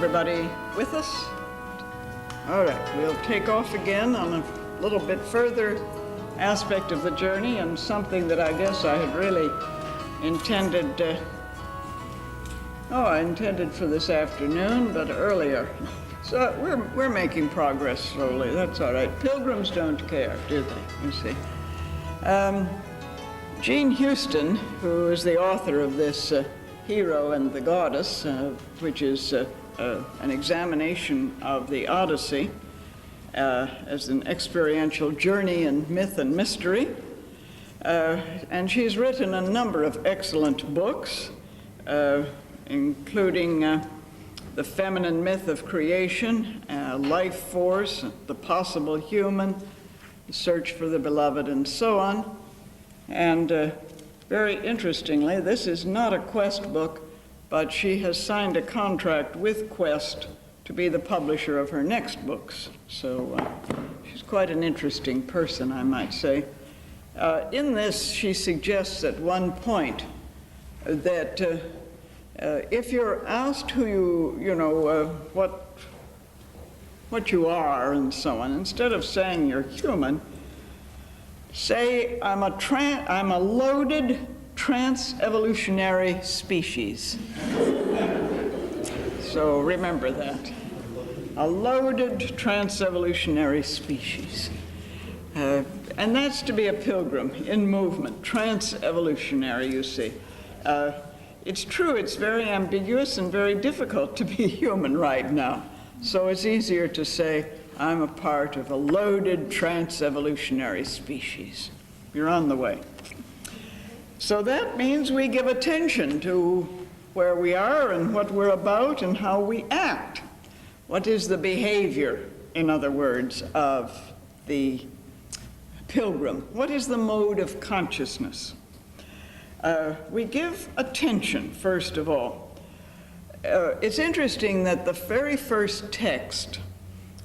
Everybody with us? All right, we'll take off again on a little bit further aspect of the journey, and something that I guess I had really intended, I intended for this afternoon, but earlier. So we're making progress slowly. That's all right. Pilgrims don't care, do they? You see. Jean Houston, who is the author of this Hero and the Goddess, which is an examination of the Odyssey as an experiential journey in myth and mystery. And she's written a number of excellent books, including The Feminine Myth of Creation, Life Force, The Possible Human, The Search for the Beloved, and so on. And very interestingly, this is not a Quest book, but she has signed a contract with Quest to be the publisher of her next books. So she's quite an interesting person, I might say. In this, she suggests at one point that if you're asked who what you are and so on, instead of saying you're human, say I'm a loaded trans-evolutionary species. So remember that. A loaded trans-evolutionary species. And that's to be a pilgrim in movement, trans-evolutionary, you see. It's true, it's very ambiguous and very difficult to be human right now. So it's easier to say, I'm a part of a loaded trans-evolutionary species. You're on the way. So that means we give attention to where we are and what we're about and how we act. What is the behavior, in other words, of the pilgrim? What is the mode of consciousness? We give attention, first of all. It's interesting that the very first text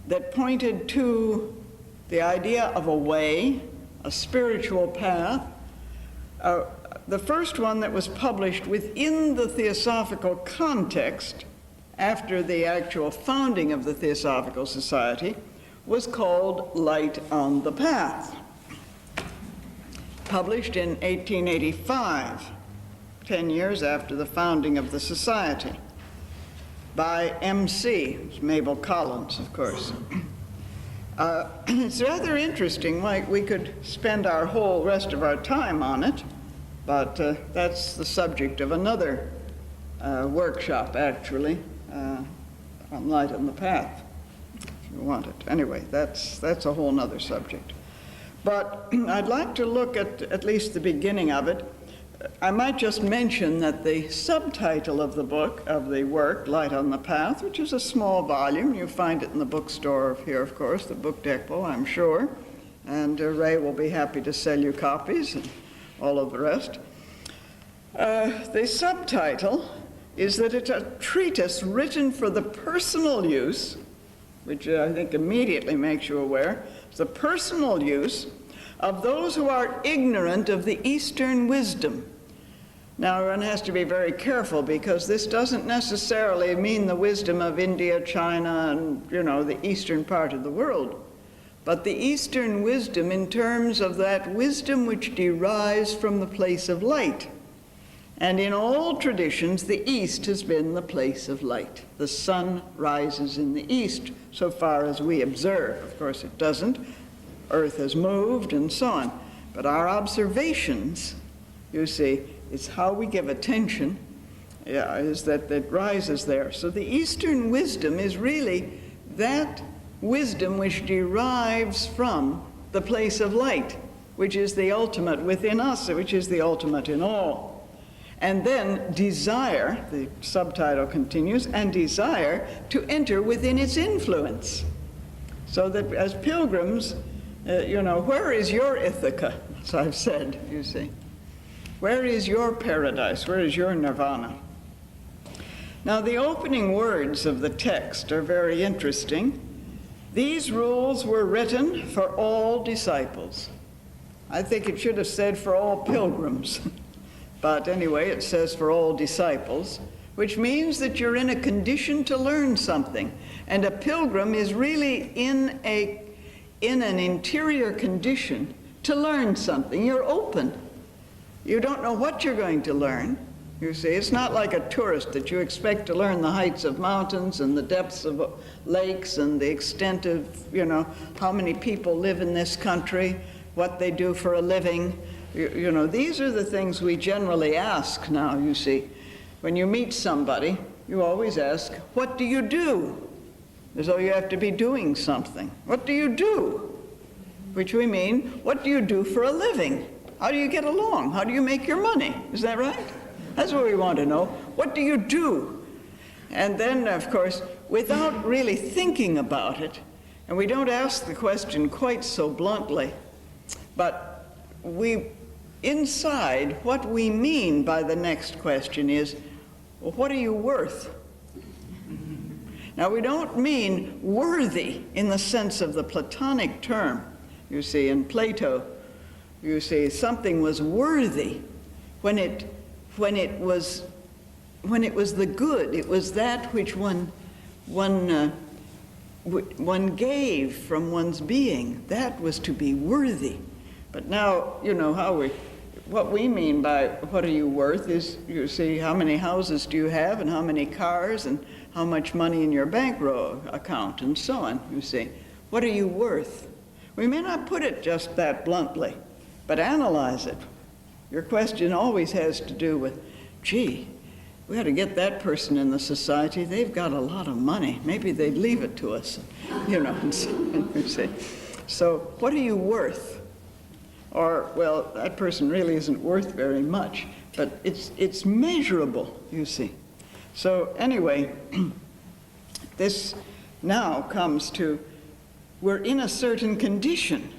that pointed to the idea of a way, a spiritual path, the first one that was published within the Theosophical context after the actual founding of the Theosophical Society was called Light on the Path, published in 1885, 10 years after the founding of the Society, by M.C., Mabel Collins, of course. It's rather interesting. Like, we could spend our whole rest of our time on it, but that's the subject of another workshop, actually, on Light on the Path, if you want it. Anyway, that's a whole nother subject. But I'd like to look at least the beginning of it. I might just mention that the subtitle of the book, of the work, Light on the Path, which is a small volume, you find it in the bookstore here, of course, the Book Depot, I'm sure, and Ray will be happy to sell you copies and all of the rest. The subtitle is that it's a treatise written for the personal use, which I think immediately makes you aware, it's the personal use of those who are ignorant of the Eastern wisdom. Now, one has to be very careful, because this doesn't necessarily mean the wisdom of India, China, and, the eastern part of the world, but the Eastern wisdom in terms of that wisdom which derives from the place of light. And in all traditions, the East has been the place of light. The sun rises in the East, so far as we observe. Of course, it doesn't. Earth has moved and so on. But our observations, you see, is how we give attention, is that it rises there. So the Eastern wisdom is really that wisdom which derives from the place of light, which is the ultimate within us, which is the ultimate in all. And then desire, the subtitle continues, and desire to enter within its influence. So that as pilgrims, where is your Ithaca, as I've said, you see? Where is your paradise? Where is your nirvana? Now, the opening words of the text are very interesting. These rules were written for all disciples. I think it should have said for all pilgrims. But anyway, it says for all disciples. which means that you're in a condition to learn something. And a pilgrim is really in an interior condition to learn something. You're open. You don't know what you're going to learn. You see, it's not like a tourist that you expect to learn the heights of mountains and the depths of lakes and the extent of, how many people live in this country, what they do for a living. These are the things we generally ask now, you see. When you meet somebody, you always ask, what do you do? As though you have to be doing something. What do you do? Which we mean, what do you do for a living? How do you get along? How do you make your money? Is that right? That's what we want to know. What do you do? And then, of course, without really thinking about it, and we don't ask the question quite so bluntly, but inside, what we mean by the next question is, well, what are you worth? Now, we don't mean worthy in the sense of the Platonic term. You see, in Plato, you see, something was worthy when it was the good. It was that which one gave from one's being. That was to be worthy. But now, what we mean by what are you worth is, you see, how many houses do you have and how many cars and how much money in your bankroll account and so on, you see. What are you worth? We may not put it just that bluntly, but analyze it. Your question always has to do with, gee, we ought to get that person in the society. They've got a lot of money. Maybe they'd leave it to us, and say. So what are you worth? Or, well, that person really isn't worth very much, but it's measurable, you see. So anyway, this now comes to, we're in a certain condition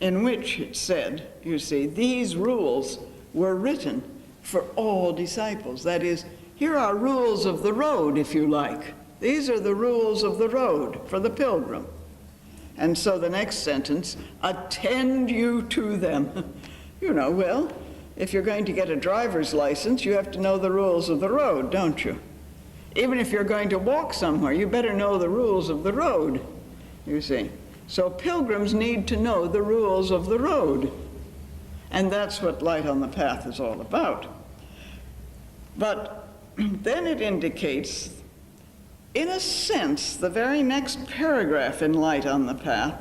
in which it said, you see, these rules were written for all disciples. That is, here are rules of the road, if you like. These are the rules of the road for the pilgrim. And so the next sentence, attend you to them. Well, if you're going to get a driver's license, you have to know the rules of the road, don't you? Even if you're going to walk somewhere, you better know the rules of the road, you see. So pilgrims need to know the rules of the road. And that's what Light on the Path is all about. But then it indicates, in a sense, the very next paragraph in Light on the Path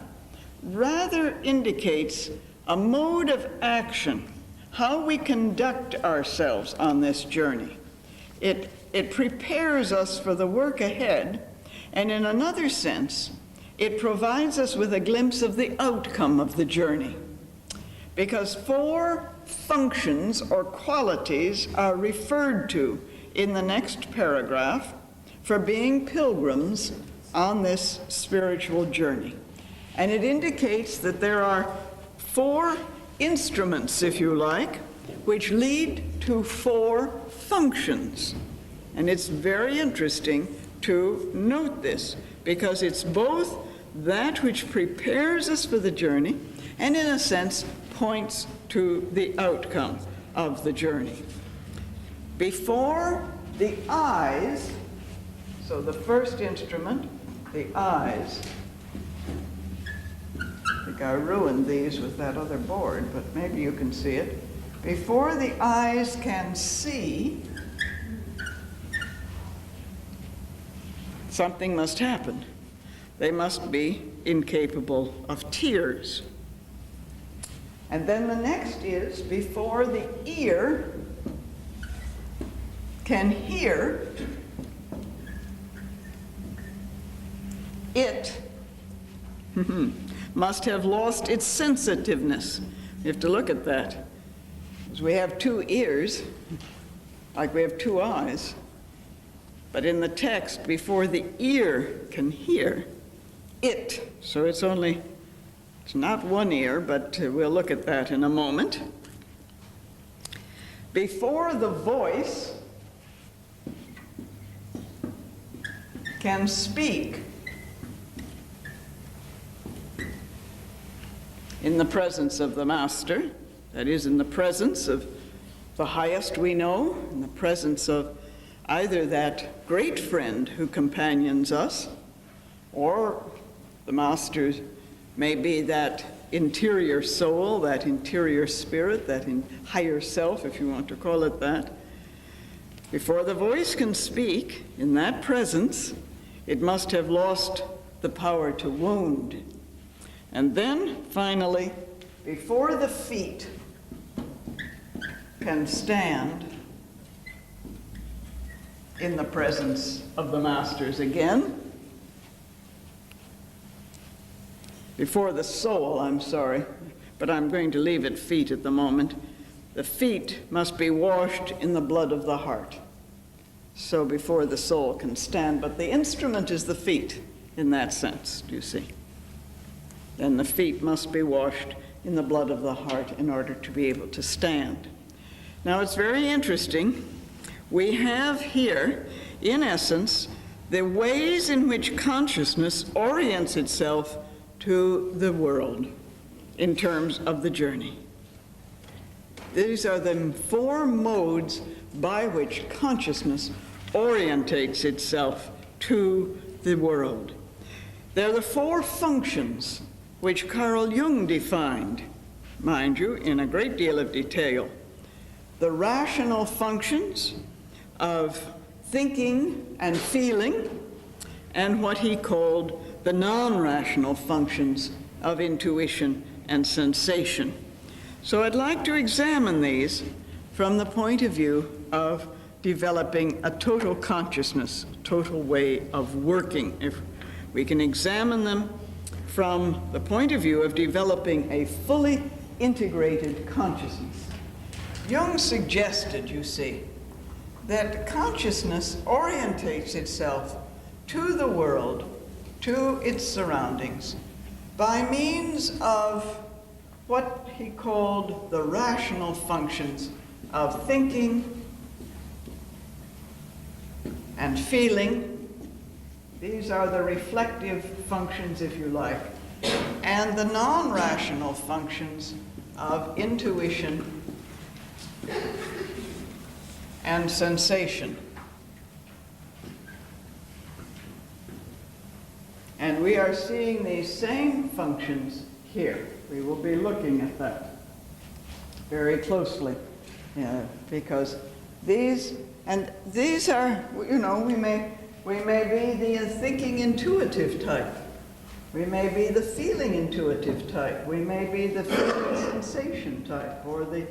rather indicates a mode of action, how we conduct ourselves on this journey. It prepares us for the work ahead, and in another sense, it provides us with a glimpse of the outcome of the journey. Because 4 functions or qualities are referred to in the next paragraph for being pilgrims on this spiritual journey. And it indicates that there are 4 instruments, if you like, which lead to 4 functions. And it's very interesting to note this, because it's both that which prepares us for the journey and, in a sense, points to the outcome of the journey. Before the eyes, so the first instrument, the eyes. I think I ruined these with that other board, but maybe you can see it. Before the eyes can see, something must happen. They must be incapable of tears. And then the next is, before the ear can hear, it must have lost its sensitiveness. You have to look at that. Because we have 2 ears, like we have 2 eyes. But in the text, before the ear can hear, it, so it's not 1 ear, but we'll look at that in a moment. Before the voice can speak in the presence of the Master, that is, in the presence of the highest we know, in the presence of either that great friend who companions us, or the Master may be that interior soul, that interior spirit, that higher self, if you want to call it that. Before the voice can speak, in that presence, it must have lost the power to wound. And then, finally, before the feet can stand in the presence of the Masters again, before the soul, I'm sorry, but I'm going to leave it feet at the moment, the feet must be washed in the blood of the heart. So before the soul can stand, but the instrument is the feet in that sense, do you see? Then the feet must be washed in the blood of the heart in order to be able to stand. Now it's very interesting. We have here, in essence, the ways in which consciousness orients itself to the world in terms of the journey. These are the four modes by which consciousness orientates itself to the world. They're the four functions which Carl Jung defined, mind you, in a great deal of detail. The rational functions of thinking and feeling, and what he called the non-rational functions of intuition and sensation. So I'd like to examine these from the point of view of developing a total consciousness, total way of working. If we can examine them from the point of view of developing a fully integrated consciousness. Jung suggested, you see, that consciousness orientates itself to the world, to its surroundings, by means of what he called the rational functions of thinking and feeling. These are the reflective functions, if you like, and the non-rational functions of intuition and sensation. And we are seeing these same functions here. We will be looking at that very closely, because these are, you know, we may be the thinking intuitive type. We may be the feeling intuitive type. We may be the feeling sensation type, or the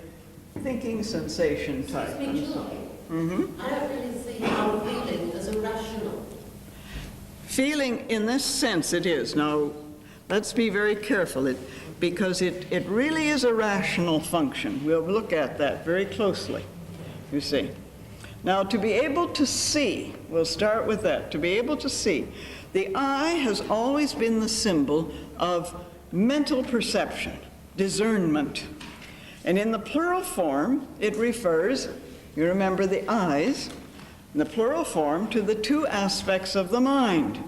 thinking sensation type. And so, I don't really see how feeling as a rational. Feeling, in this sense, it is. Now, let's be very careful, because it really is a rational function. We'll look at that very closely, you see. Now, to be able to see, we'll start with that. To be able to see, the eye has always been the symbol of mental perception, discernment. And in the plural form, it refers, you remember the eyes, in the plural form, to the two aspects of the mind.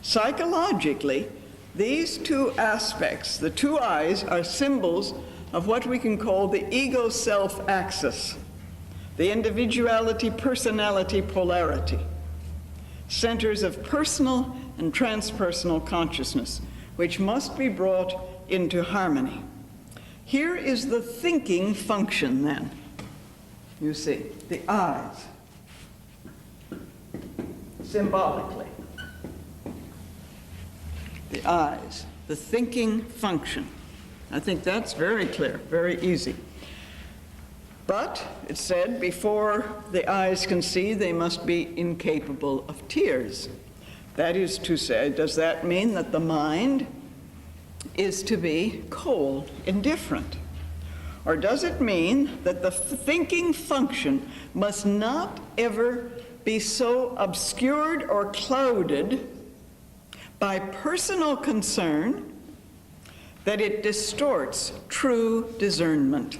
Psychologically, these two aspects, the two eyes, are symbols of what we can call the ego-self axis, the individuality-personality polarity, centers of personal and transpersonal consciousness, which must be brought into harmony. Here is the thinking function, then. You see, the eyes, symbolically. The eyes, the thinking function. I think that's very clear, very easy. But, it said, before the eyes can see, they must be incapable of tears. That is to say, does that mean that the mind is to be cold, indifferent? Or does it mean that the thinking function must not ever be so obscured or clouded by personal concern that it distorts true discernment?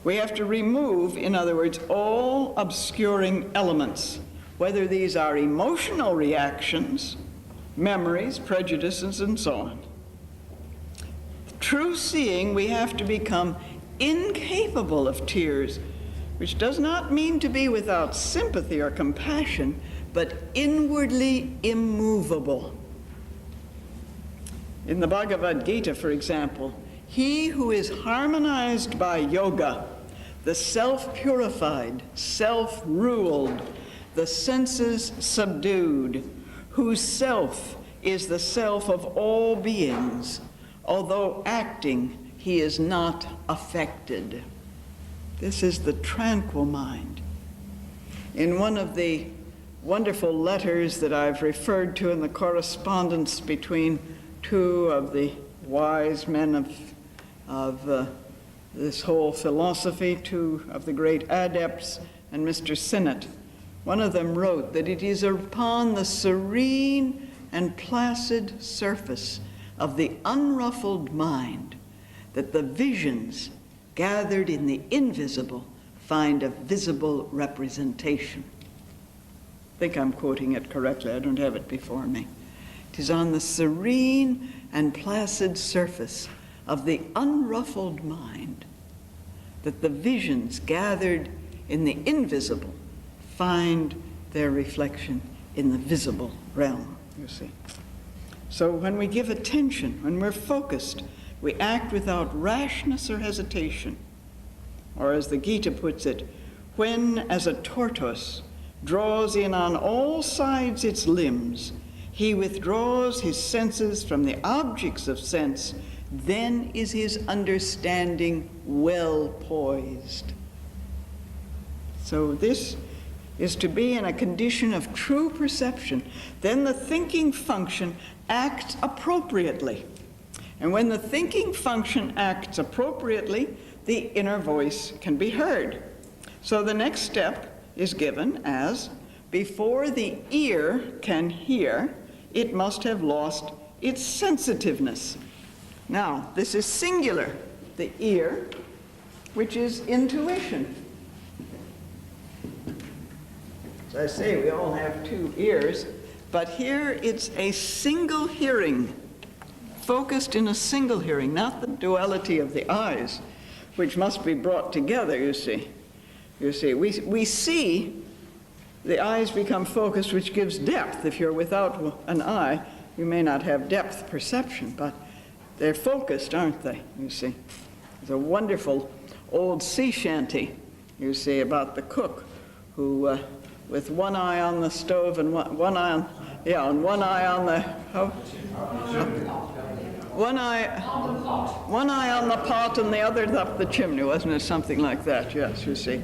We have to remove, in other words, all obscuring elements, whether these are emotional reactions, memories, prejudices, and so on. True seeing, we have to become incapable of tears, which does not mean to be without sympathy or compassion, but inwardly immovable. In the Bhagavad Gita, for example, he who is harmonized by yoga, the self-purified, self-ruled, the senses subdued, whose self is the self of all beings, although acting, he is not affected. This is the tranquil mind. In one of the wonderful letters that I've referred to in the correspondence between two of the wise men of this whole philosophy, two of the great adepts, and Mr. Sinnett, one of them wrote that it is upon the serene and placid surface of the unruffled mind that the visions gathered in the invisible find a visible representation. I think I'm quoting it correctly. I don't have it before me. It is on the serene and placid surface of the unruffled mind that the visions gathered in the invisible find their reflection in the visible realm, you see. So when we give attention, when we're focused, we act without rashness or hesitation. Or as the Gita puts it, when as a tortoise draws in on all sides its limbs, he withdraws his senses from the objects of sense, then is his understanding well poised. So this is to be in a condition of true perception. Then the thinking function acts appropriately. And when the thinking function acts appropriately, the inner voice can be heard. So the next step is given as, before the ear can hear, it must have lost its sensitiveness. Now, this is singular, the ear, which is intuition. As I say, we all have two ears, but here it's a single hearing, focused in a single hearing, not the duality of the eyes, which must be brought together, you see. You see, we see the eyes become focused, which gives depth. If you're without an eye, you may not have depth perception, but they're focused, aren't they, you see? There's a wonderful old sea shanty, you see, about the cook who, with one eye on the stove and one eye on, and one eye on the, one eye on the pot and the other up the chimney, wasn't it? Something like that, yes, you see.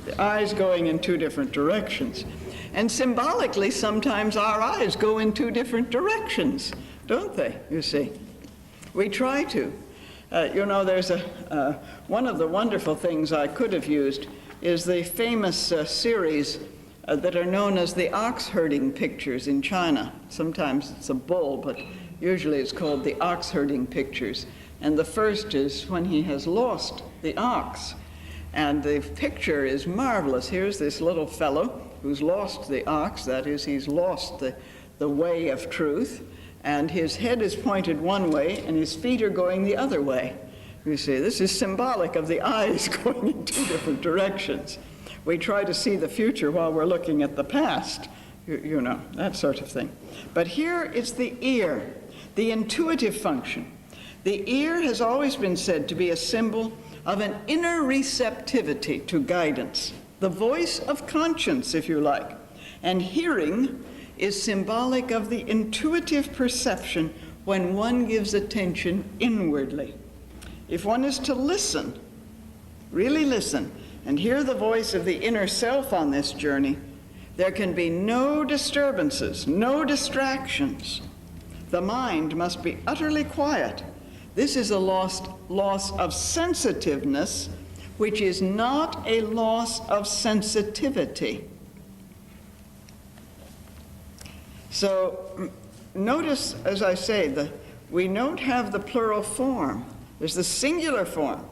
The eyes going in two different directions. And symbolically, sometimes our eyes go in two different directions, don't they, you see? We try to. You know, there's one of the wonderful things I could have used is the famous series that are known as the ox herding pictures in China. Sometimes it's a bull, but usually it's called the ox herding pictures. And the first is when he has lost the ox. And the picture is marvelous. Here's this little fellow who's lost the ox, that is, he's lost the way of truth, and his head is pointed one way and his feet are going the other way. You see, this is symbolic of the eyes going in two different directions. We try to see the future while we're looking at the past, you know, that sort of thing. But here it's the ear, the intuitive function. The ear has always been said to be a symbol of an inner receptivity to guidance, the voice of conscience, if you like. And hearing is symbolic of the intuitive perception when one gives attention inwardly. If one is to listen, really listen, and hear the voice of the inner self on this journey, there can be no disturbances, no distractions. The mind must be utterly quiet. This is a loss of sensitiveness, which is not a loss of sensitivity. So notice, as I say, we don't have the plural form. There's the singular form.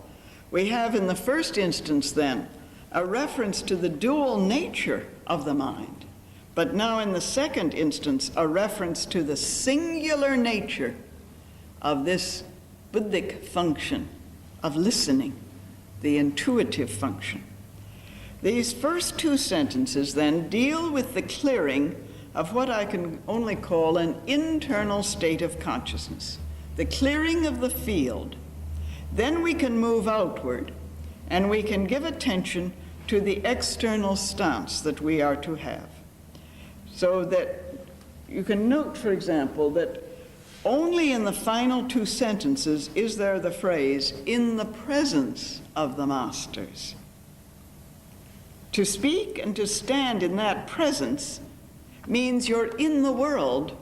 We have in the first instance, then, a reference to the dual nature of the mind. But now in the second instance, a reference to the singular nature of this buddhic function of listening, the intuitive function. These first two sentences then deal with the clearing of what I can only call an internal state of consciousness, the clearing of the field. Then we can move outward, and we can give attention to the external stance that we are to have. So that you can note, for example, that only in the final two sentences is there the phrase, "in the presence of the masters." To speak and to stand in that presence means you're in the world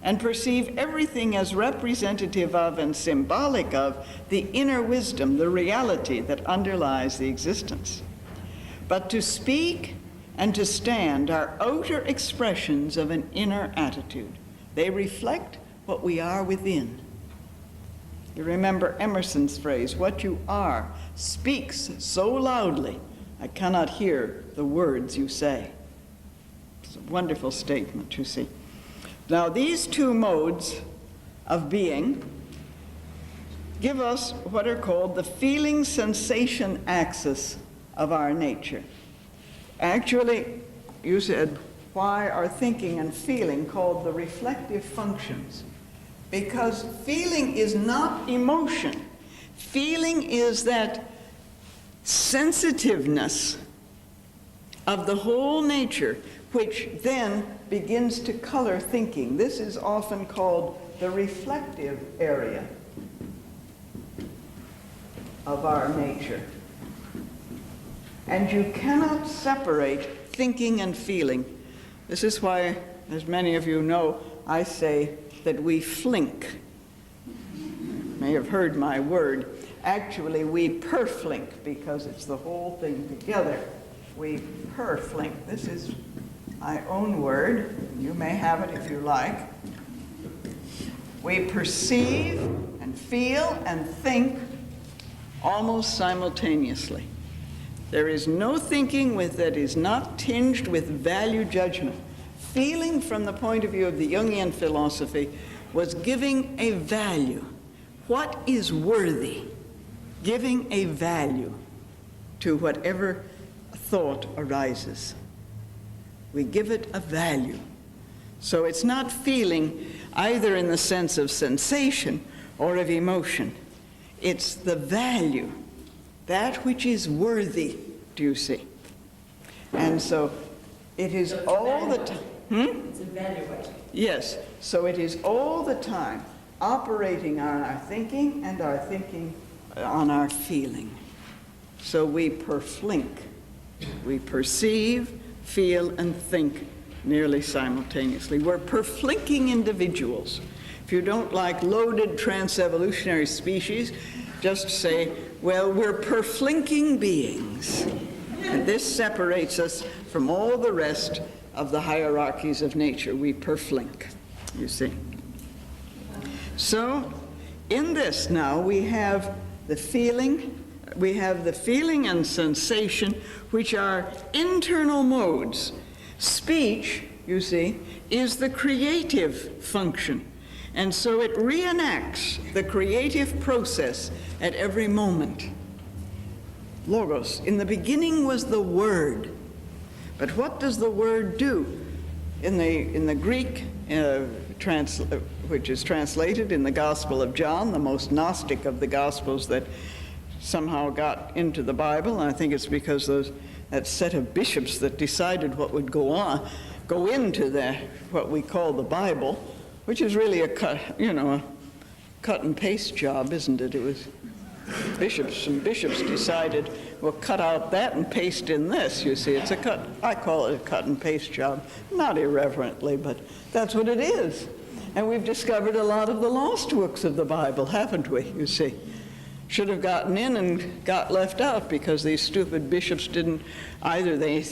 and perceive everything as representative of and symbolic of the inner wisdom, the reality that underlies the existence. But to speak and to stand are outer expressions of an inner attitude. They reflect what we are within. You remember Emerson's phrase, "What you are speaks so loudly, I cannot hear the words you say." It's a wonderful statement, you see. Now, these two modes of being give us what are called the feeling-sensation axis of our nature. Actually, you said, why are thinking and feeling called the reflective functions? Because feeling is not emotion. Feeling is that sensitiveness of the whole nature, which then begins to color thinking. This is often called the reflective area of our nature. And you cannot separate thinking and feeling. This is why, as many of you know, I say that we flink. You may have heard my word. Actually, we perflink, because it's the whole thing together. We perflink. This is my own word. You may have it if you like. We perceive and feel and think almost simultaneously. There is no thinking that is not tinged with value judgment. Feeling, from the point of view of the Jungian philosophy, was giving a value. What is worthy? Giving a value to whatever thought arises. We give it a value. So it's not feeling either in the sense of sensation or of emotion. It's the value, that which is worthy, do you see? And so it is all the time. It's evaluating. Yes, so it is all the time operating on our thinking and our thinking on our feeling. So we perflink. We perceive, feel, and think nearly simultaneously. We're perflinking individuals. If you don't like loaded trans-evolutionary species, just say, well, we're perflinking beings. And this separates us from all the rest of the hierarchies of nature. We perflink, you see. So in this now we have the feeling and sensation, which are internal modes. Speech, you see, is the creative function. And so it reenacts the creative process at every moment. Logos, in the beginning was the Word. But what does the Word do? In the Greek, which is translated in the Gospel of John, the most Gnostic of the Gospels that somehow got into the Bible, and I think it's because that set of bishops that decided what would go into what we call the Bible, which is really a cut and paste job, isn't it? It was bishops decided, well, cut out that and paste in this, you see. I call it a cut and paste job, not irreverently, but that's what it is. And we've discovered a lot of the lost books of the Bible, haven't we, you see? Should have gotten in and got left out because these stupid bishops didn't, either they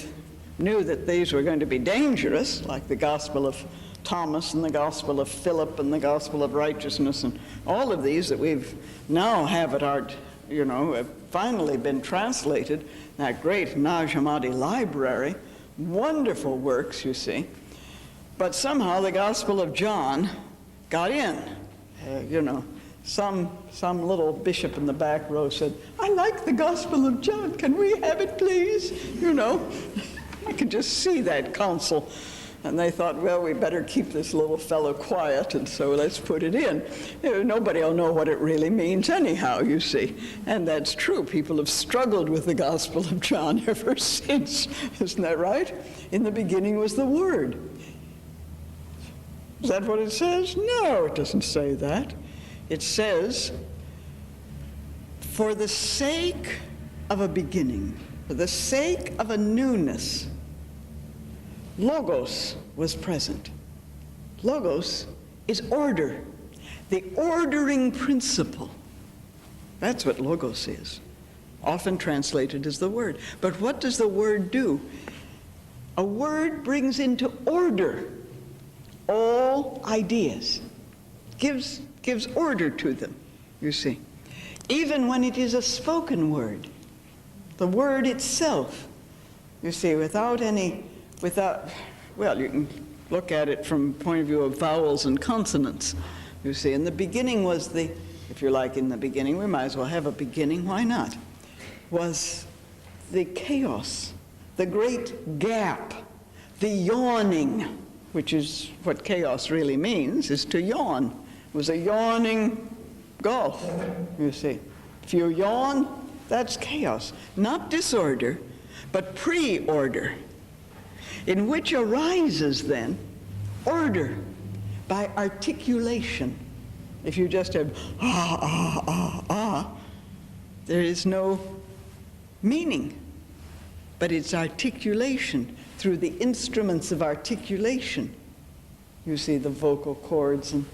knew that these were going to be dangerous, like the Gospel of Thomas and the Gospel of Philip and the Gospel of Righteousness and all of these that we've now have at our, have finally been translated, that great Nag Hammadi library, wonderful works, you see. But somehow the Gospel of John got in, Some little bishop in the back row said, "I like the Gospel of John. Can we have it, please?" You know, I could just see that council. And they thought, well, we better keep this little fellow quiet, and so let's put it in. Nobody will know what it really means anyhow, you see. And that's true. People have struggled with the Gospel of John ever since. Isn't that right? In the beginning was the Word. Is that what it says? No, it doesn't say that. It says, for the sake of a beginning, for the sake of a newness, Logos was present. Logos is order, the ordering principle. That's what Logos is, often translated as the Word. But what does the Word do? A word brings into order all ideas, gives order to them, you see. Even when it is a spoken word, the word itself, you see, well, you can look at it from the point of view of vowels and consonants. You see, in the beginning was if you're like in the beginning, we might as well have a beginning, why not? Was the chaos, the great gap, the yawning, which is what chaos really means, is to yawn. It was a yawning gulf, you see. If you yawn, that's chaos. Not disorder, but pre-order, in which arises then order by articulation. If you just have there is no meaning, but it's articulation through the instruments of articulation. You see the vocal cords and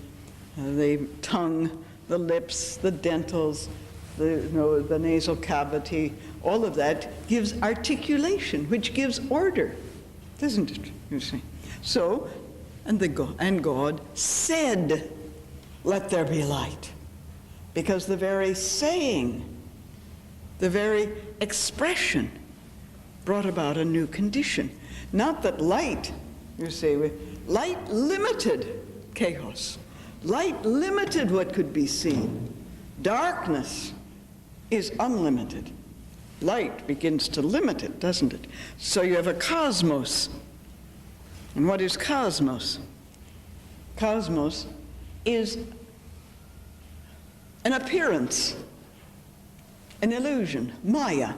the tongue, the lips, the dentals, the nasal cavity, all of that gives articulation, which gives order, doesn't it, you see? So, and God said, "Let there be light," because the very saying, the very expression brought about a new condition. Not that light, you see, light limited chaos. Light limited what could be seen. Darkness is unlimited. Light begins to limit it, doesn't it? So you have a cosmos. And what is cosmos? Cosmos is an appearance, an illusion, Maya.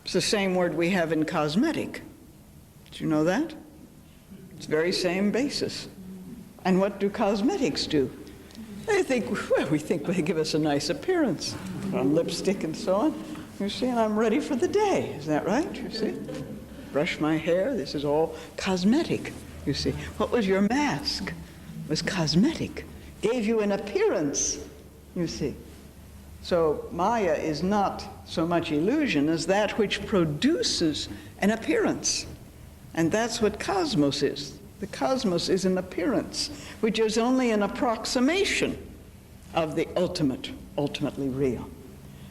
It's the same word we have in cosmetic. Did you know that? It's the very same basis. And what do cosmetics do? We think they give us a nice appearance, on lipstick and so on. You see, and I'm ready for the day. Is that right? You see? Brush my hair. This is all cosmetic, you see. What was your mask? It was cosmetic. Gave you an appearance, you see. So Maya is not so much illusion as that which produces an appearance. And that's what cosmos is. The cosmos is an appearance, which is only an approximation of the ultimately real.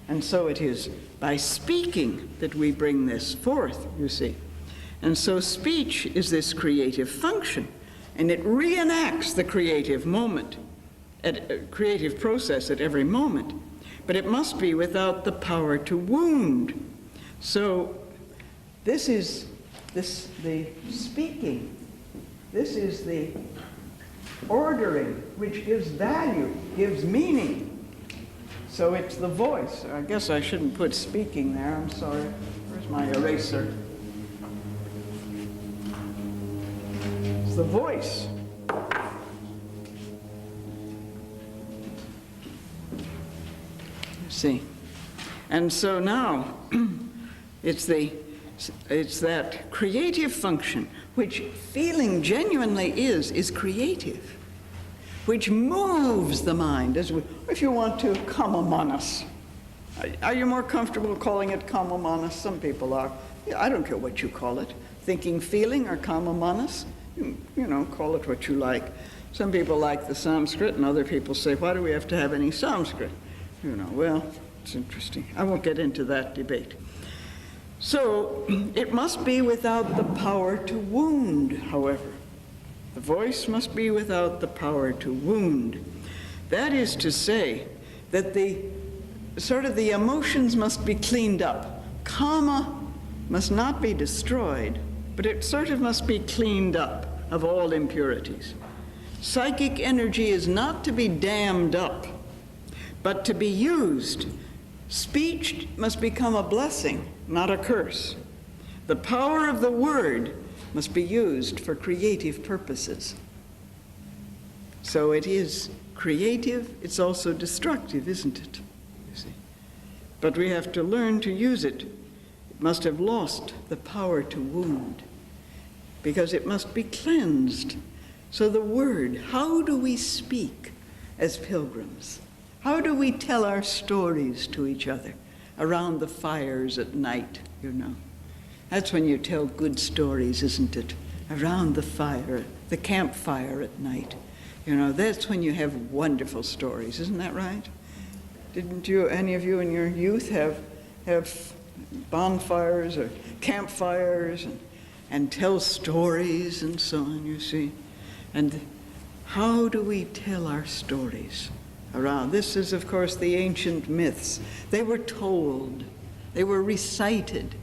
And so it is by speaking that we bring this forth, you see. And so speech is this creative function, and it reenacts the creative moment, creative process at every moment. But it must be without the power to wound. So this is the speaking. This is the ordering, which gives value, gives meaning. So it's the voice. I guess I shouldn't put speaking there. I'm sorry. Where's my eraser? It's the voice. You see. And so now it's that creative function, which feeling genuinely is creative, which moves the mind. If you want to, come among us. Are you more comfortable calling it come among us? Some people are. Yeah, I don't care what you call it. Thinking, feeling, or come among us. You know, call it what you like. Some people like the Sanskrit, and other people say, why do we have to have any Sanskrit? You know, well, it's interesting. I won't get into that debate. So it must be without the power to wound, however. The voice must be without the power to wound. That is to say that the emotions must be cleaned up. Karma must not be destroyed, but it sort of must be cleaned up of all impurities. Psychic energy is not to be dammed up, but to be used. Speech must become a blessing, not a curse. The power of the word must be used for creative purposes. So it is creative, it's also destructive, isn't it? You see. But we have to learn to use it. It must have lost the power to wound, because it must be cleansed. So the word, how do we speak as pilgrims? How do we tell our stories to each other around the fires at night, you know? That's when you tell good stories, isn't it? Around the fire, the campfire at night. You know, that's when you have wonderful stories, isn't that right? Didn't you, any of you in your youth have bonfires or campfires and tell stories and so on, you see? And how do we tell our stories around? This is, of course, the ancient myths. They were told, they were recited.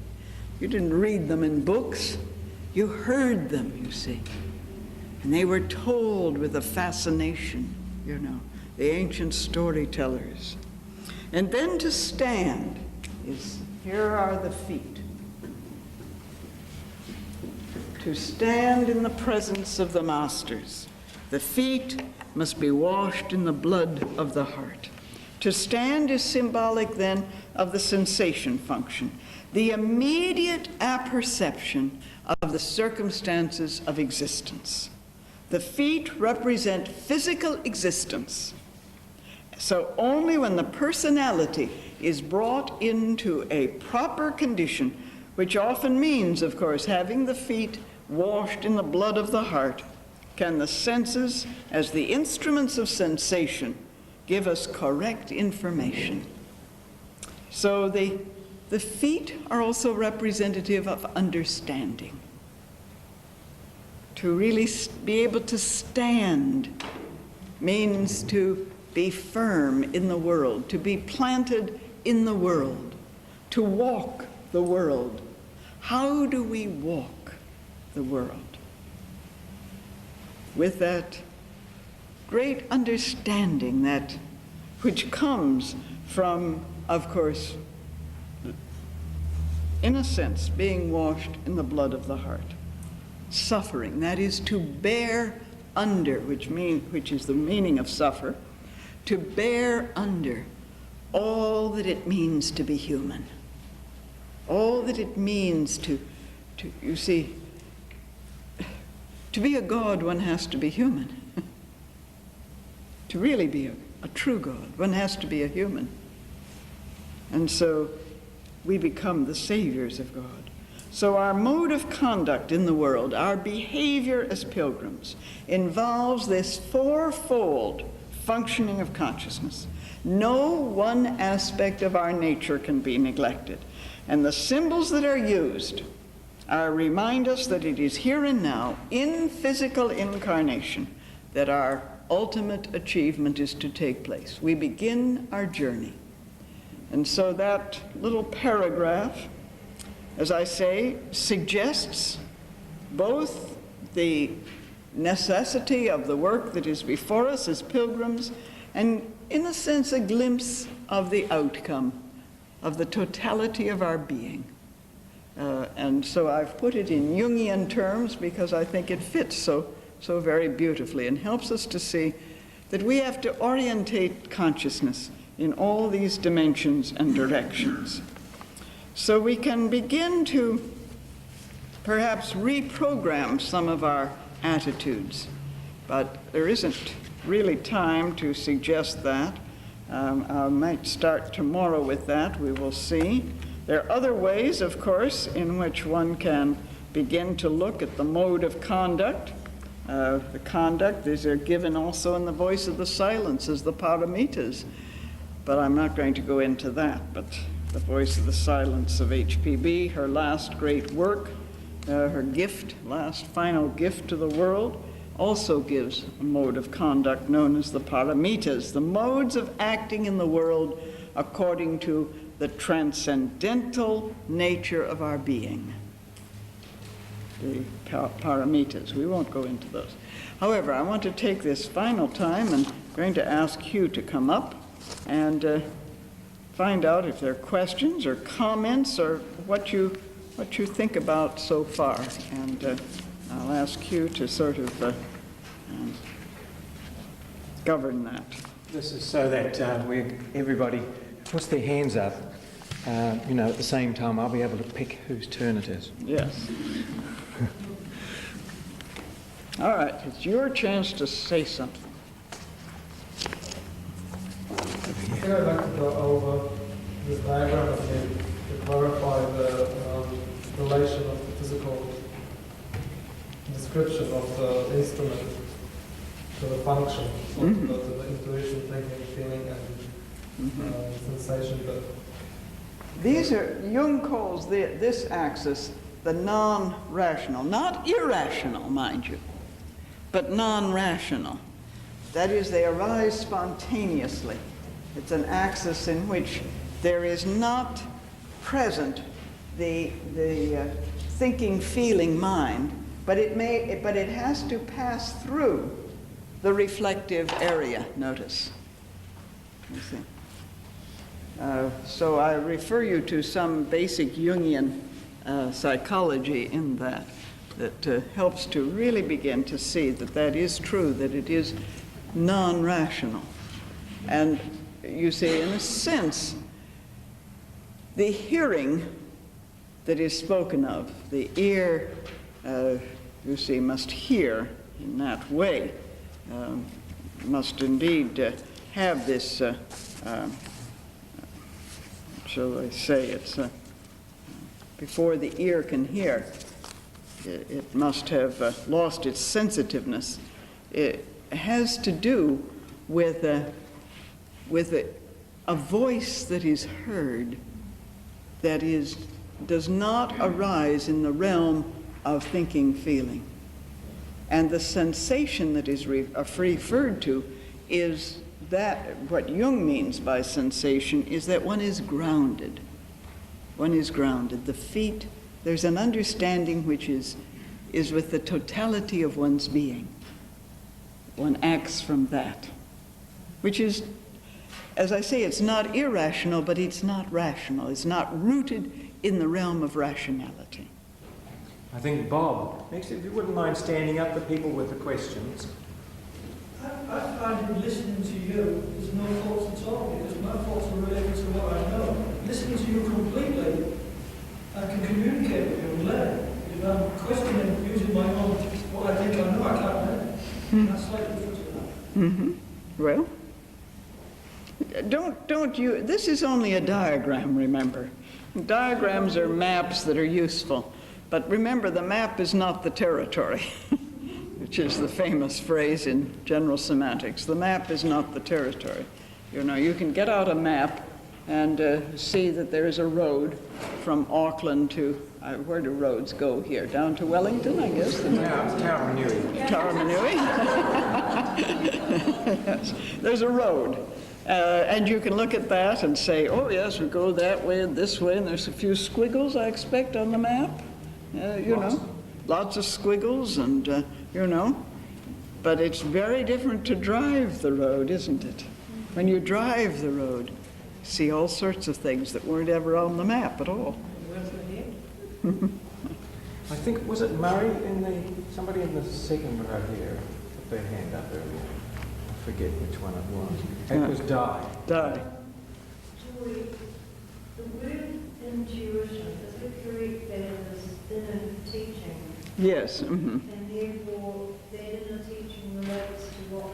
You didn't read them in books, you heard them, you see. And they were told with a fascination, you know, the ancient storytellers. And then to stand is, here are the feet. To stand in the presence of the masters. The feet must be washed in the blood of the heart. To stand is symbolic then of the sensation function, the immediate apperception of the circumstances of existence. The feet represent physical existence. So only when the personality is brought into a proper condition, which often means, of course, having the feet washed in the blood of the heart, can the senses, as the instruments of sensation, give us correct information. So the feet are also representative of understanding. To really be able to stand means to be firm in the world, to be planted in the world, to walk the world. How do we walk the world? With that great understanding that which comes from, of course, in a sense, being washed in the blood of the heart. Suffering, that is to bear under, which is the meaning of suffer, to bear under all that it means to be human. All that it means to you see, to be a God, one has to be human. To really be a true God, one has to be a human. And so we become the saviors of God. So our mode of conduct in the world, our behavior as pilgrims, involves this fourfold functioning of consciousness. No one aspect of our nature can be neglected. And the symbols that are used remind us that it is here and now, in physical incarnation, that our ultimate achievement is to take place. We begin our journey. And so that little paragraph, as I say, suggests both the necessity of the work that is before us as pilgrims and, in a sense, a glimpse of the outcome of the totality of our being. And so I've put it in Jungian terms because I think it fits so very beautifully and helps us to see that we have to orientate consciousness in all these dimensions and directions. So we can begin to perhaps reprogram some of our attitudes, but there isn't really time to suggest that. I might start tomorrow with that, we will see. There are other ways, of course, in which one can begin to look at the mode of conduct. These are given also in the voice of the silence as the paramitas, but I'm not going to go into that. But the voice of the silence of HPB, her last great work, her gift, last final gift to the world, also gives a mode of conduct known as the paramitas, the modes of acting in the world according to the transcendental nature of our being. The paramitas. We won't go into those. However, I want to take this final time and I'm going to ask Hugh to come up and find out if there are questions or comments or what you think about so far. And I'll ask Hugh to sort of govern that. This is so that everybody puts their hands up, at the same time. I'll be able to pick whose turn it is. Yes. All right, it's your chance to say something. Here I'd like to go over this diagram again to clarify the relation of the physical description of the instrument to the function, to the intuition, thinking, feeling, and sensation. But These are, Jung calls this axis the non-rational, not irrational, mind you, but non-rational. That is, they arise spontaneously. It's an axis in which there is not present the thinking, feeling mind, but it has to pass through the reflective area. Notice. You see. So I refer you to some basic Jungian psychology in that helps to really begin to see that that is true, that it is non-rational. And you see, in a sense, the hearing that is spoken of, the ear, you see, must hear in that way, must indeed have this, shall I say, it's before the ear can hear, it must have lost its sensitiveness. It has to do with a voice that is heard that does not arise in the realm of thinking, feeling. And the sensation that is referred to is that, what Jung means by sensation is that one is grounded. One is grounded. The feet, there's an understanding which is with the totality of one's being. One acts from that, which is, as I say, it's not irrational, but it's not rational. It's not rooted in the realm of rationality. I think Bob, next, if you wouldn't mind standing up for people with the questions. I find in listening to you, there's no thoughts at all, because my thoughts are related to what I know. Listening to you completely, I can communicate with you and learn. If I'm questioning, using my own, what I think I know, I can't learn. That's slightly different to that. Mm-hmm. Well, don't you, this is only a diagram, remember. Diagrams are maps that are useful. But remember, the map is not the territory, which is the famous phrase in general semantics. The map is not the territory. You know, you can get out a map and see that there is a road from Auckland to, where do roads go here? Down to Wellington, I guess? Taranui. Taranui. Yes. There's a road. And you can look at that and say, oh yes, we go that way and this way, and there's a few squiggles, I expect, on the map. Lots of squiggles and, but it's very different to drive the road, isn't it? When you drive the road, you see all sorts of things that weren't ever on the map at all. I think, was it Murray somebody in the second row here put their hand up earlier? I forget which one it was. It was Di. Di. Joy, the word intuition, is it correct that it is inner teaching? Yes. Mm-hmm. And therefore, that inner teaching relates to what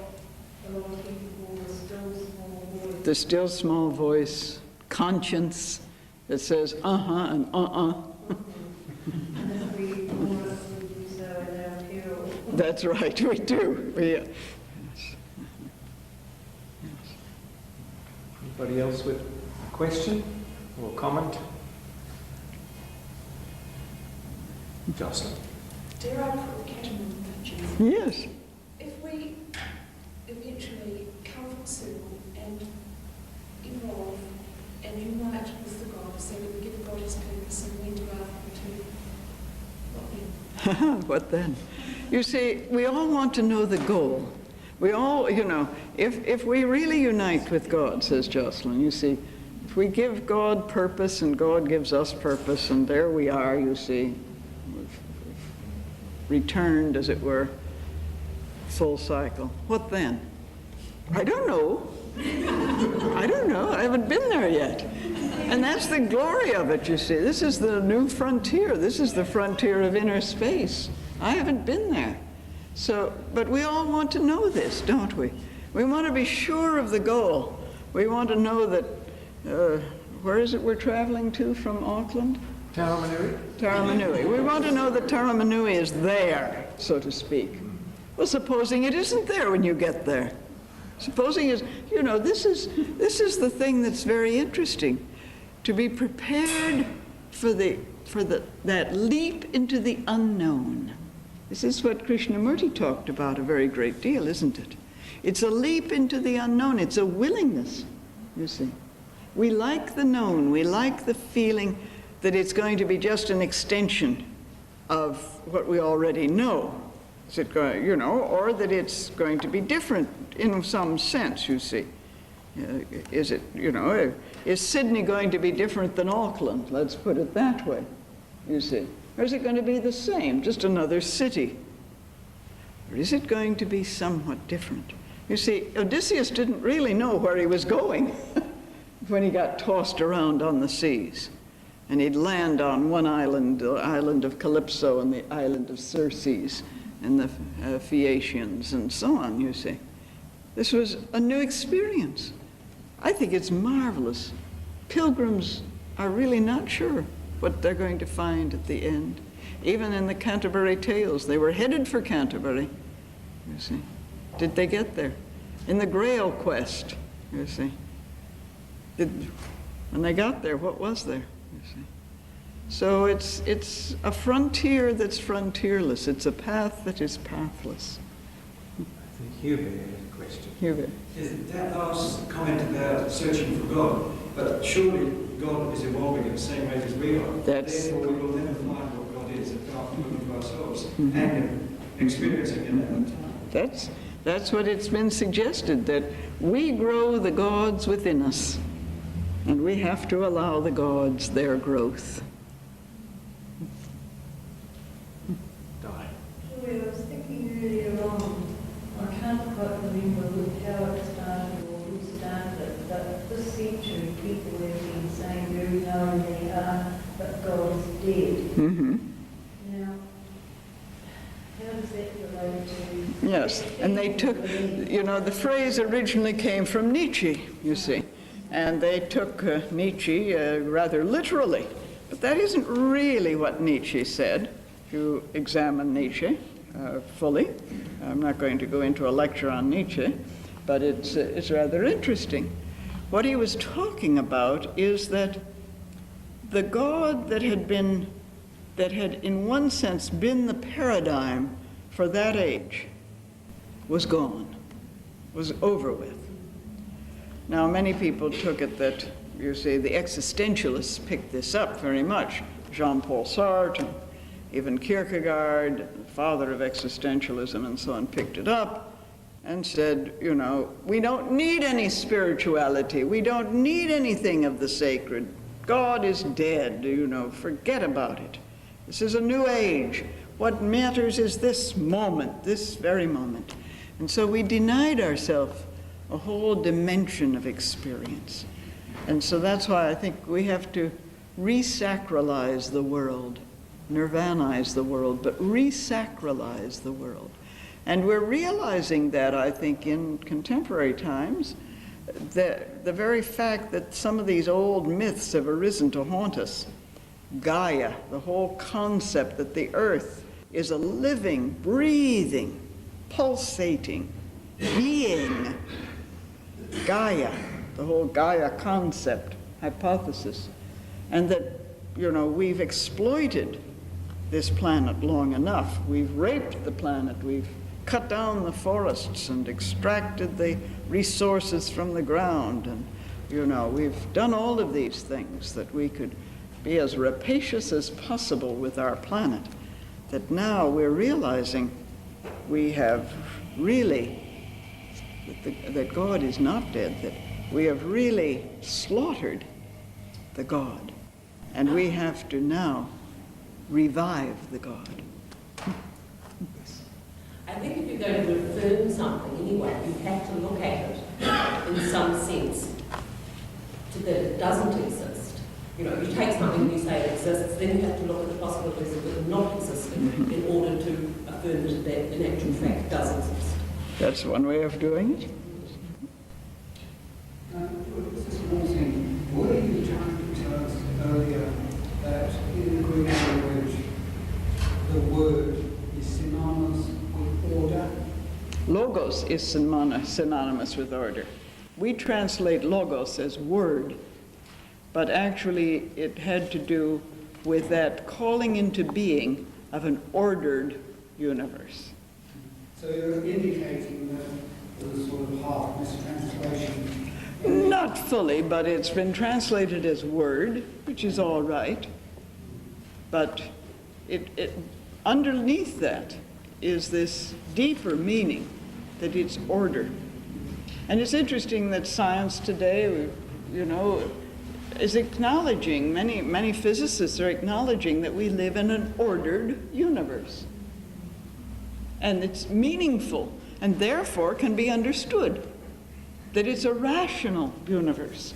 a lot of people call the still small voice. The still small voice, conscience that says and And if we honestly do so in our peril. That's right, we do. Anybody else with a question or comment? Jocelyn. Dare I put a camera in pictures? Yes. we eventually come full circle and evolve and unite with the God, so that we give God his purpose and we dwell into what then? What then? You see, we all want to know the goal. We all, if we really unite with God, says Jocelyn, you see, if we give God purpose and God gives us purpose, and there we are, you see, we've returned, as it were, full cycle. What then? I don't know. I don't know. I haven't been there yet. And that's the glory of it, you see. This is the new frontier. This is the frontier of inner space. I haven't been there. So, but we all want to know this, don't we? We want to be sure of the goal. We want to know that, where is it we're traveling to from Auckland? Taramanui? Taramanui. We want to know that Taramanui is there, so to speak. Well, supposing it isn't there when you get there. Supposing it's, this is the thing that's very interesting. To be prepared for that leap into the unknown. This is what Krishnamurti talked about a very great deal, isn't it? It's a leap into the unknown. It's a willingness, you see. We like the known. We like the feeling that it's going to be just an extension of what we already know. Is it going, or that it's going to be different in some sense, you see. Is it, is Sydney going to be different than Auckland? Let's put it that way, you see. Or is it going to be the same, just another city? Or is it going to be somewhat different? You see, Odysseus didn't really know where he was going when he got tossed around on the seas. And he'd land on one island, the island of Calypso and the island of Circes and the Phaeacians and so on, you see. This was a new experience. I think it's marvelous. Pilgrims are really not sure what they're going to find at the end. Even in the Canterbury Tales, they were headed for Canterbury, you see. Did they get there? In the Grail quest, you see. When they got there, what was there, you see? So it's a frontier that's frontierless. It's a path that is pathless. I think Hubert had a question. Hubert. Yes, that last comment about searching for God, but surely God is evolving at the same rate as we are. Therefore, we will never find what God is apart from looking for ourselves and experiencing it at that time. That's what it's been suggested, that we grow the gods within us, and we have to allow the gods their growth. Julie, I was thinking earlier on, I can't quite remember how it started or who started it, but this century people have been saying very knowingly, but God is dead. Mm-hmm. Now, how does that relate to... Yes, and they took, the phrase originally came from Nietzsche, you see, and they took Nietzsche rather literally. But that isn't really what Nietzsche said, if you examine Nietzsche fully. I'm not going to go into a lecture on Nietzsche, but it's rather interesting. What he was talking about is that the God that had in one sense been the paradigm for that age was gone, was over with. Now, many people took it that, you see, the existentialists picked this up very much. Jean-Paul Sartre, and even Kierkegaard, the father of existentialism and so on, picked it up and said, we don't need any spirituality. We don't need anything of the sacred. God is dead, forget about it. This is a new age. What matters is this moment, this very moment. And so we denied ourselves a whole dimension of experience. And so that's why I think we have to re-sacralize the world, nirvanize the world, but re-sacralize the world. And we're realizing that, I think, in contemporary times, the very fact that some of these old myths have arisen to haunt us. Gaia, the whole concept that the earth is a living, breathing, pulsating being. Gaia, the whole Gaia concept, hypothesis. And that, we've exploited this planet long enough. We've raped the planet. We've cut down the forests and extracted the resources from the ground. And, you know, we've done all of these things that we could be as rapacious as possible with our planet. That now we're realizing we have really, that God is not dead, that we have really slaughtered the God. And we have to now revive the God. I think if you're going to affirm something anyway, you have to look at it in some sense to that it doesn't exist. You know, you take something and you say it exists, then you have to look at the possibilities of it not existing in order to affirm that that in actual fact does exist. That's one way of doing it. Just one thing. Were you trying to tell us earlier that in the Greek language the word is synonymous with order? Logos is synonymous with order. We translate logos as word, but actually it had to do with that calling into being of an ordered universe. So you're indicating that there was sort of half mistranslation. Not fully, but it's been translated as word, which is all right. But underneath that is this deeper meaning, that it's order. And it's interesting that science today, you know, is acknowledging, many physicists are acknowledging that we live in an ordered universe. And it's meaningful, and therefore can be understood. That it's a rational universe.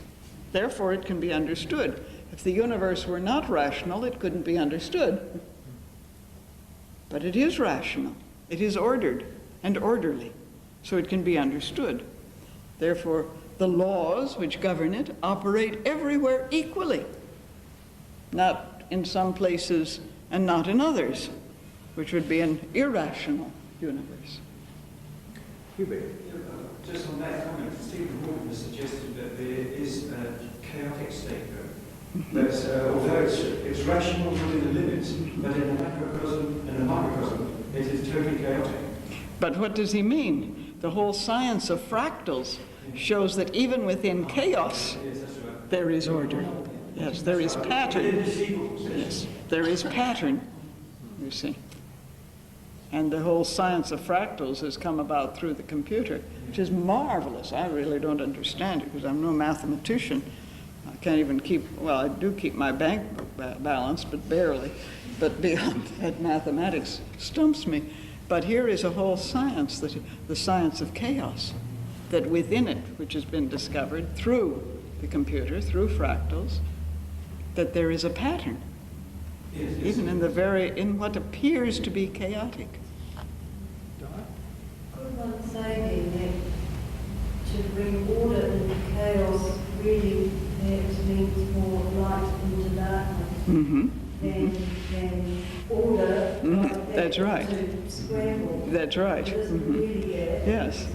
Therefore, it can be understood. If the universe were not rational, it couldn't be understood. But it is rational. It is ordered and orderly, so it can be understood. Therefore, the laws which govern it operate everywhere equally, not in some places and not in others, which would be an irrational universe. Just on that comment, Stephen Hawking has suggested that there is a chaotic state there. That although it's rational within the limits, but in the macrocosm and the microcosm, it is totally chaotic. But what does he mean? The whole science of fractals shows that even within chaos, there is order. Yes, there is pattern. Yes, there is pattern, you see. And the whole science of fractals has come about through the computer, which is marvelous. I really don't understand it because I'm no mathematician. I can't even well, I do keep my bank balance, but barely. But beyond that, mathematics stumps me. But here is a whole science, the science of chaos, that within it, which has been discovered through the computer, through fractals, that there is a pattern. Yes, even in what appears to be chaotic. Could one say then that to bring order into chaos really perhaps means more light into darkness than order? Like That's right. To scramble. That's right. Really yes.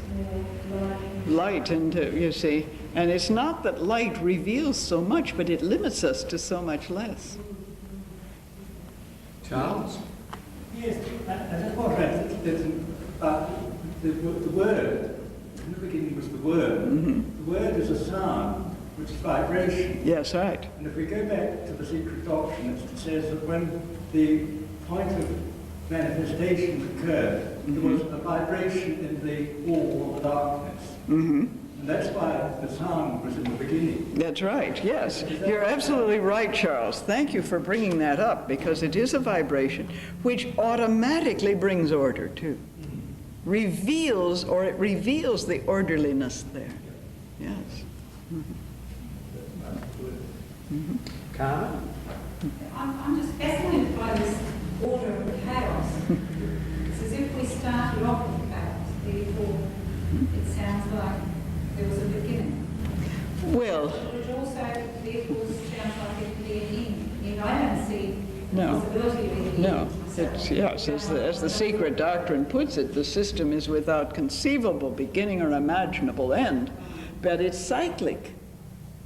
Light into, you see. And it's not that light reveals so much, but it limits us to so much less. Charles? Yes, I just want to the word, in the beginning was the word. The word is a sound, which is vibration. Yes, right. And if we go back to the secret doctrine, it says that when the point of manifestation occurred, there was a vibration in the wall of the darkness. And that's why the sound was in the beginning. That's right, yes. You're absolutely right, Charles. Thank you for bringing that up, because it is a vibration which automatically brings order, too. It reveals the orderliness there. Yes. Carmen? I'm just fascinated by this order of chaos. It's as if we started off with chaos, therefore it sounds like there was a beginning. Well, which also therefore sounds like it could be an end. I don't see the no. possibility of an end. No. Yes, as the secret doctrine puts it, the system is without conceivable beginning or imaginable end, but it's cyclic.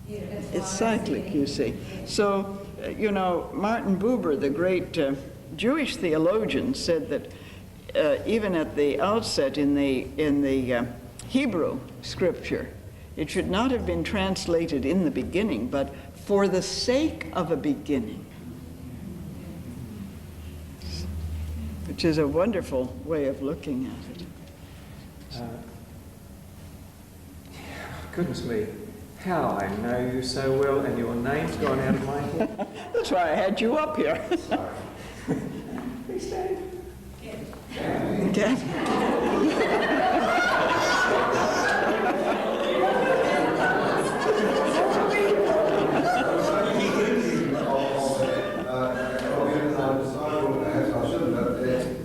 Yeah, it's cyclic, you see. So, you know, Martin Buber, the great Jewish theologian, said that even at the outset in the Hebrew scripture, it should not have been translated in the beginning, but for the sake of a beginning, which is a wonderful way of looking at it. Goodness me, how I know you so well, and your name's gone out of my head. That's why I had you up here. Sorry. Please stay. Okay.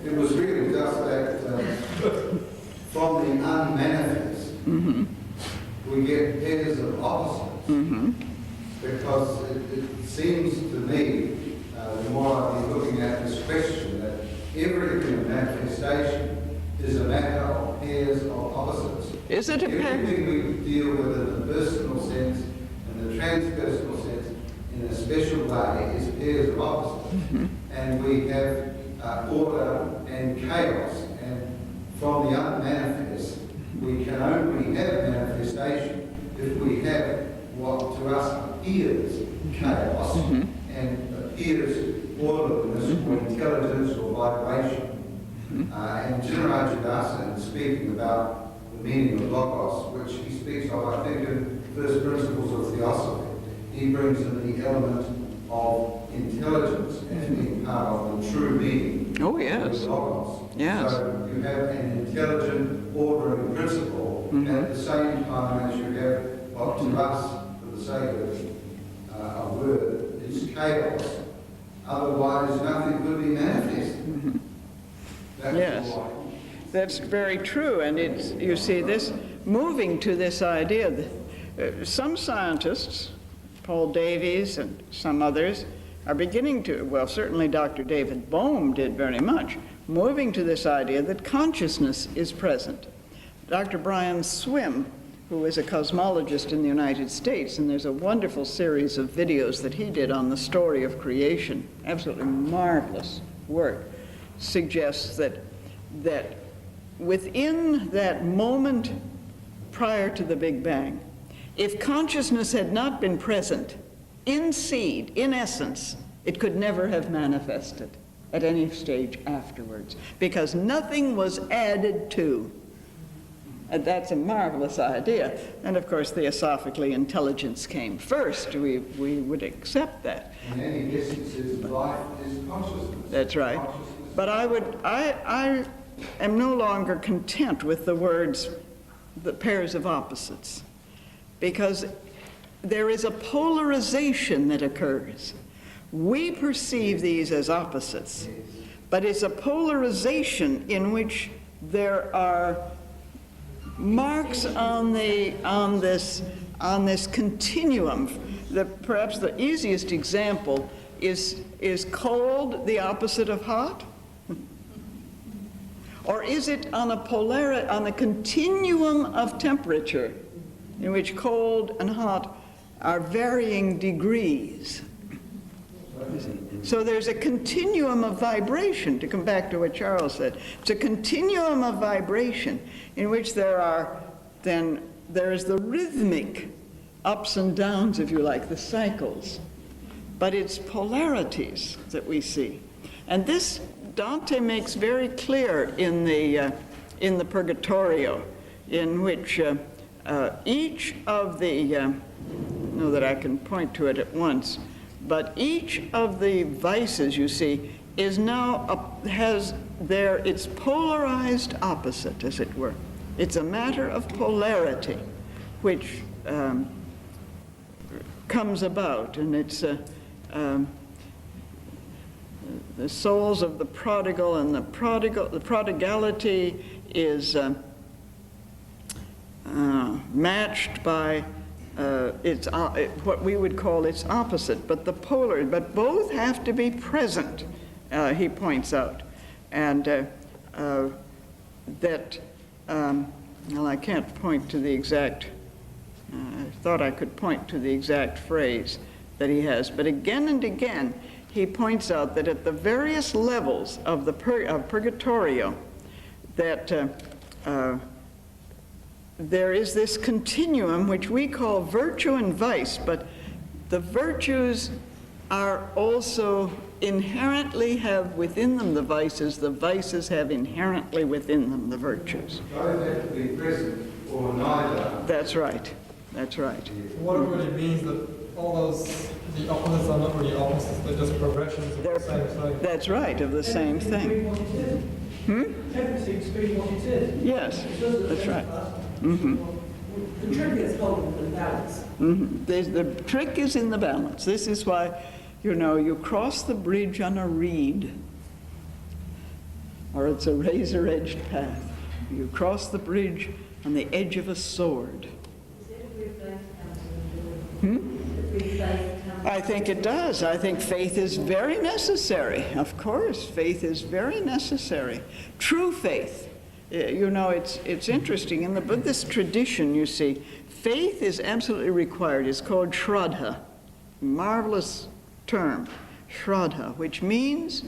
It was really just that from the unmanifest, we get pairs of opposites. Because it seems to me, the more I've been looking at this question, that everything in manifestation is a matter of pairs of opposites. Is it a pair? Everything we deal with in the personal sense and the transpersonal sense in a special way is pairs of opposites. And we have order and chaos. And from the unmanifest, we can only have manifestation if we have what to us appears chaos and appears orderliness or intelligence or vibration. And Jinrajadasa, in speaking about the meaning of Logos, which he speaks of, I think, in First Principles of Theosophy, he brings in the element of intelligence as being part of the true meaning Oh, yes. of Logos. Yes. So you have an intelligent, ordering principle at the same time as you have what to us, for the sake of a word, is chaos. Otherwise, nothing could be manifest. That's Yes. why. That's very true, and it's, you see, this moving to this idea that some scientists, Paul Davies and some others, are beginning to, well, certainly Dr. David Bohm did very much, moving to this idea that consciousness is present. Dr. Brian Swim, who is a cosmologist in the United States, and there's a wonderful series of videos that he did on the story of creation, absolutely marvelous work, suggests that within that moment prior to the Big Bang, if consciousness had not been present in seed, in essence, it could never have manifested at any stage afterwards, because nothing was added to. And that's a marvelous idea. And of course, theosophically, intelligence came first. We would accept that. In any distances, life is consciousness. That's right. But I am no longer content with the words, the pairs of opposites, because there is a polarization that occurs. We perceive these as opposites, but it's a polarization in which there are marks on this continuum. Perhaps the easiest example is cold the opposite of hot? Or is it on a continuum of temperature in which cold and hot are varying degrees? So there's a continuum of vibration, to come back to what Charles said. It's a continuum of vibration in which there is the rhythmic ups and downs, if you like, the cycles. But it's polarities that we see. And this Dante makes very clear in the Purgatorio, in which each of the, I know that I can point to it at once, but each of the vices, you see, is now, has its polarized opposite, as it were. It's a matter of polarity, which comes about, and it's the souls of the prodigal, and the prodigality is matched by what we would call its opposite, but but both have to be present, he points out. And that, well, I can't point to the exact, I thought I could point to the exact phrase that he has, but again and again, he points out that at the various levels of Purgatorio, that there is this continuum which we call virtue and vice, but the virtues are also inherently have within them the vices have inherently within them the virtues. Both have to be present or neither. That's right. That's right. What it really means that all those, the opposites are not really opposites, they're just progressions of the same thing. That's right, of the same thing. Everything's being what it is. Yes, that's right. The trick is holding the balance. The trick is in the balance. This is why, you cross the bridge on a reed, or it's a razor-edged path. You cross the bridge on the edge of a sword. I think it does. I think faith is very necessary. Of course, faith is very necessary. True faith. It's interesting. In the Buddhist tradition, you see, faith is absolutely required. It's called Shraddha. Marvelous term, Shraddha, which means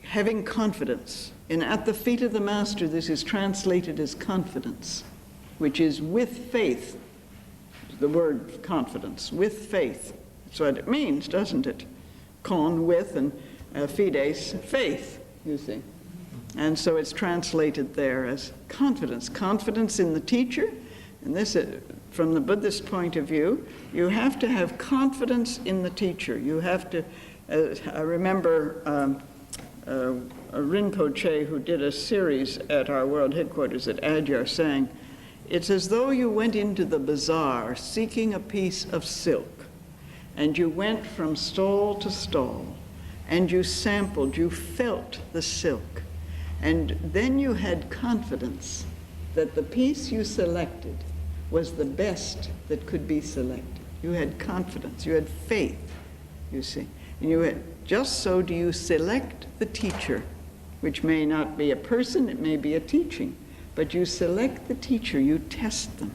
having confidence. And at the feet of the Master, this is translated as confidence, which is with faith. The word confidence, with faith. That's what it means, doesn't it? Con, with, and fides, faith, you see. And so it's translated there as confidence. Confidence in the teacher. And this, from the Buddhist point of view, you have to have confidence in the teacher. You have to, I remember a Rinpoche who did a series at our world headquarters at Adyar saying, it's as though you went into the bazaar seeking a piece of silk, and you went from stall to stall, and you sampled, you felt the silk, and then you had confidence that the piece you selected was the best that could be selected. You had confidence, you had faith, you see. And just so do you select the teacher, which may not be a person, it may be a teaching. But you select the teacher, you test them.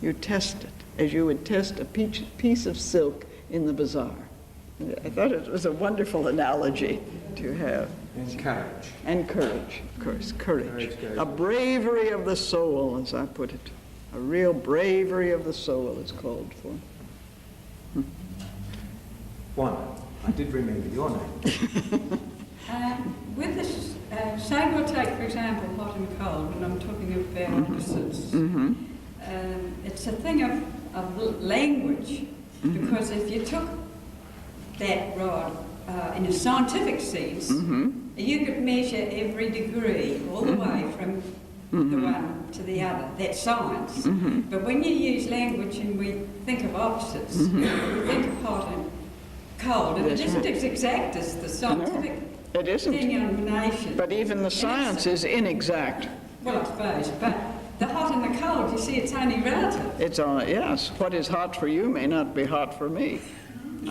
You test it, as you would test a piece of silk in the bazaar. I thought it was a wonderful analogy to have. And courage. And courage, of course, courage. A bravery of the soul, as I put it. A real bravery of the soul is called for. One, I did remember your name. With this, say we'll take, for example, hot and cold, and I'm talking about opposites. It's a thing of language, because if you took that rod in a scientific sense, you could measure every degree all the way from the one to the other. That's science. But when you use language and we think of opposites, we think of hot and cold, and it isn't as exact as the scientific. It isn't. Denomination. But even the science is inexact. Well, I suppose. But the hot and the cold, you see, it's only relative. It's yes. What is hot for you may not be hot for me.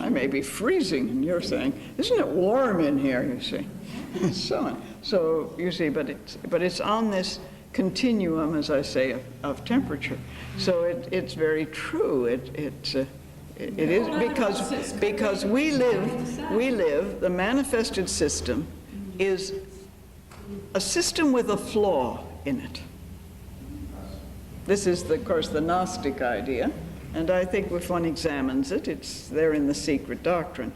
I may be freezing, and you're saying, "Isn't it warm in here?" You see, so you see, but it's on this continuum, as I say, of temperature. So it's very true. It is because we live, the manifested system is a system with a flaw in it. This is, of course, the Gnostic idea, and I think if one examines it, it's there in the Secret Doctrine.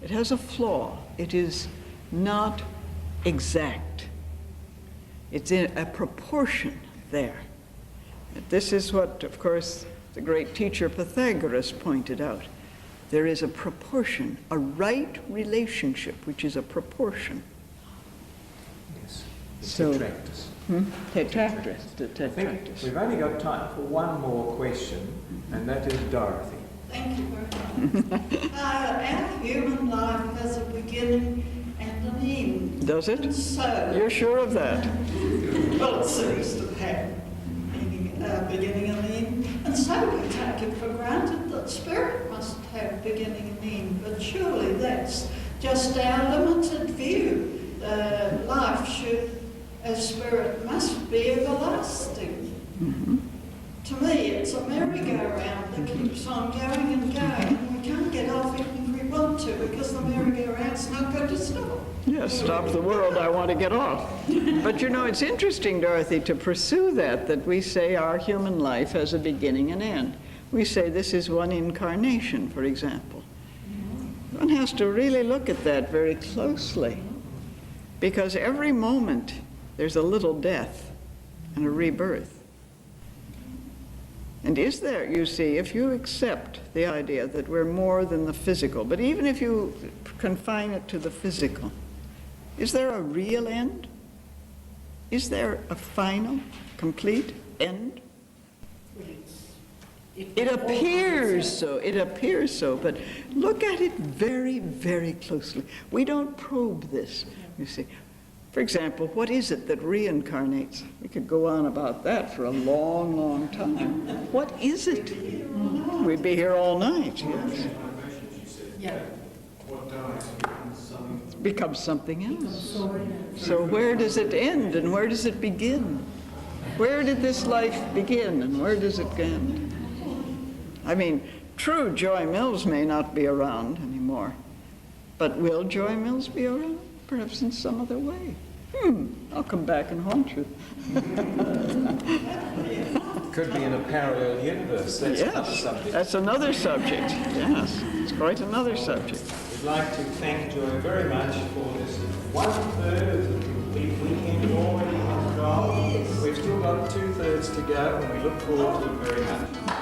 It has a flaw. It is not exact. It's in a proportion there. This is what, of course, the great teacher Pythagoras pointed out. There is a proportion, a right relationship, which is a proportion. Yes. So, Tetractus. Tetractus. I think we've only got time for one more question, and that is Dorothy. Thank you very much. Our human life has a beginning and an end. Does it? So, you're sure of that? Well, it seems to have beginning and end. And so we take it for granted that spirit must have beginning and end. But surely that's just our limited view. Life should, as spirit, must be everlasting. To me, it's a merry-go-round that keeps on going and going, and we can't get off it and want to, because the merry-go-round's not going to stop. Yes, stop the world, I want to get off. But you know, it's interesting, Dorothy, to pursue that we say our human life has a beginning and end. We say this is one incarnation, for example. One has to really look at that very closely, because every moment there's a little death and a rebirth. And is there, you see, if you accept the idea that we're more than the physical, but even if you confine it to the physical, is there a real end? Is there a final, complete end? It appears so, but look at it very, very closely. We don't probe this, you see. For example, what is it that reincarnates? We could go on about that for a long, long time. What is it? We'd be here all night, yes. Yeah. What dies Becomes something else. So where does it end and where does it begin? Where did this life begin and where does it end? I mean, true, Joy Mills may not be around anymore, but will Joy Mills be around? Perhaps in some other way. I'll come back and haunt you. Could be in a parallel universe. That's another Yes, subject. that's another subject. Yes, it's quite another subject. We'd like to thank Joy very much for this 1/3 of the complete weekend already on the go. We've still got 2/3 to go, and we look forward to it very much.